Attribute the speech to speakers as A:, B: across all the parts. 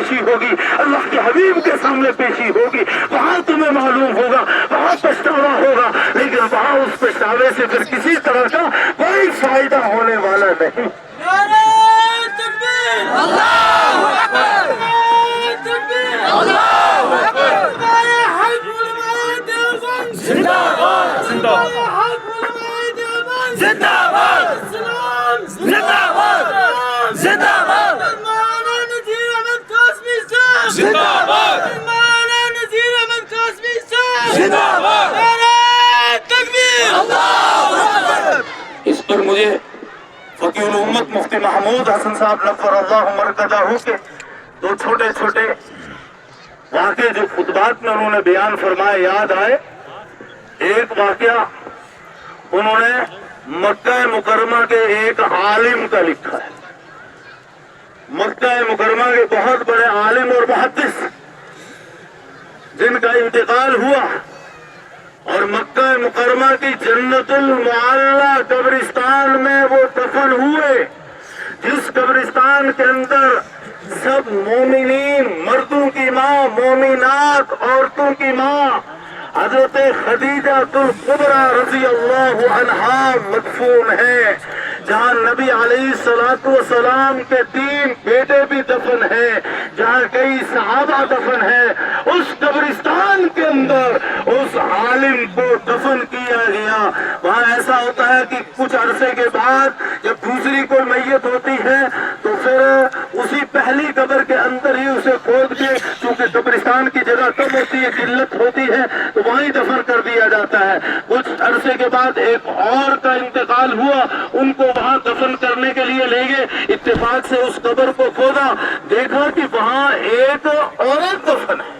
A: پیشی ہوگی, اللہ کے حبیب کے سامنے پیشی ہوگی, وہاں تمہیں معلوم ہوگا, وہاں پچھتاوا ہوگا, لیکن وہاں اس پچھتاوے سے پھر کسی طرح کا کوئی فائدہ ہونے والا نہیں. اس پر مجھے فقیہ الامت مفتی محمود حسن صاحب نفر اللہ مرکزہ کے دو چھوٹے چھوٹے واقعے جو خطبات میں انہوں نے بیان فرمائے یاد آئے. ایک واقعہ انہوں نے مکہ مکرمہ کے ایک عالم کا لکھا ہے. مکہ مکرمہ کے بہت بڑے عالم اور محدث جن کا انتقال ہوا اور مکہ مکرمہ کی جنت المعلی قبرستان میں وہ دفن ہوئے, جس قبرستان کے اندر سب مومنین, مردوں کی ماں, مومنات عورتوں کی ماں حضرت خدیجہ الکبریٰ رضی اللہ عنہا مدفون ہے, جہاں نبی علیہ السلام کے 3 بیٹے بھی دفن ہیں, جہاں کئی صحابہ دفن ہیں. اس قبرستان کے اندر اس عالم کو دفن کیا گیا. وہاں ایسا ہوتا ہے کہ کچھ عرصے کے بعد جب دوسری کوئی میت ہوتی ہے تو پھر اسی پہلی قبر کے اندر ہی اسے کھود کے, چونکہ قبرستان کی جگہ کم ہوتی ہے, قلت ہوتی ہے, تو وہیں دفن کر دیا جاتا ہے. کچھ عرصے کے بعد ایک اور کا انتقال ہوا, ان کو وہاں دفن کرنے کے لیے لے گئے. اتفاق سے اس قبر کو کھودا, دیکھا کہ وہاں ایک عورت دفن ہے.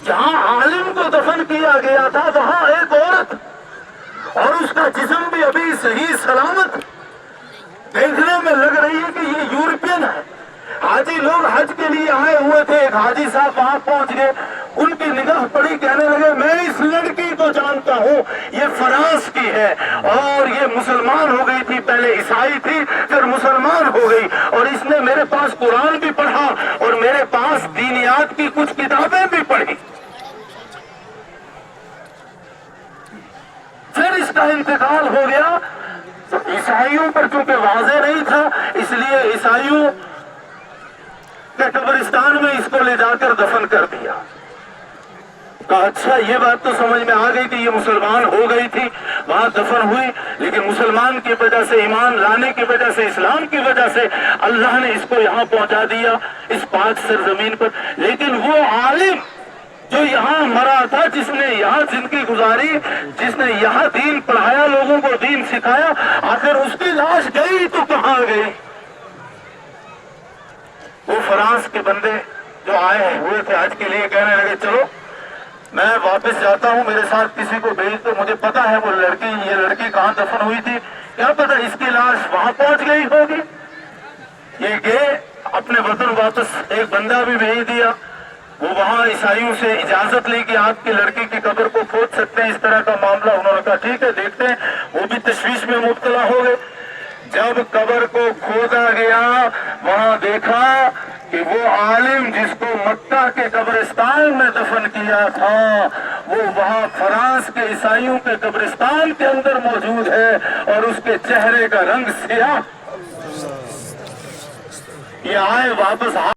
A: جہاں عالم کو دفن کیا گیا تھا وہاں ایک عورت, اور اس کا جسم بھی ابھی صحیح سلامت, دیکھنے میں لگ رہی ہے کہ یہ یورپین ہے. حاجی لوگ حج کے لیے آئے ہوئے تھے, ایک حاجی صاحب وہاں پہنچ گئے, ان کی نگاہ پڑی, کہنے لگے میں اس لڑکی کو جانتا ہوں, یہ فرانس کی ہے اور یہ مسلمان ہو گئی تھی, پہلے عیسائی تھی پھر مسلمان ہو گئی, اور اس نے میرے پاس قرآن بھی پڑھا اور میرے پاس دینیات کی کچھ کتابیں بھی پڑھی. پھر اس کا انتقال ہو گیا. عیسائیوں پر چونکہ واضح نہیں تھا اس لیے عیسائیوں کے قبرستان میں اس کو لے جا کر دفن کر دیا. کہا اچھا یہ بات تو سمجھ میں آ گئی کہ یہ مسلمان ہو گئی تھی, وہاں دفن ہوئی, لیکن مسلمان کی وجہ سے, ایمان لانے کی وجہ سے, اسلام کی وجہ سے اللہ نے اس کو یہاں پہنچا دیا اس پاک سرزمین پر. لیکن وہ عالم جو یہاں مرا تھا, جس نے یہاں زندگی گزاری, جس نے یہاں دین پڑھایا, لوگوں کو دین سکھایا, آخر اس کی لاش گئی تو کہاں گئی؟ وہ فرانس کے بندے جو آئے ہوئے تھے حج کے لیے کہنے لگے چلو میں واپس جاتا ہوں, میرے ساتھ کسی کو بھیج دو, مجھے پتا ہے وہ یہ لڑکی کہاں دفن ہوئی تھی, کیا پتا اس کی لاش وہاں پہنچ گئی ہوگی. یہ گئے اپنے وطن واپس, ایک بندہ بھی بھیج دیا, وہ وہاں عیسائیوں سے اجازت لی کہ آپ کی لڑکی کی قبر کو کھود سکتے ہیں, اس طرح کا معاملہ. انہوں نے کہا ٹھیک ہے دیکھتے ہیں. وہ بھی تشویش میں مبتلا ہو گئے. جب قبر کو کھودا گیا وہاں دیکھا کہ وہ عالم جس کو مکہ کے قبرستان میں دفن کیا تھا وہ وہاں فرانس کے عیسائیوں کے قبرستان کے اندر موجود ہے, اور اس کے چہرے کا رنگ سیاہ. یہ آئے واپس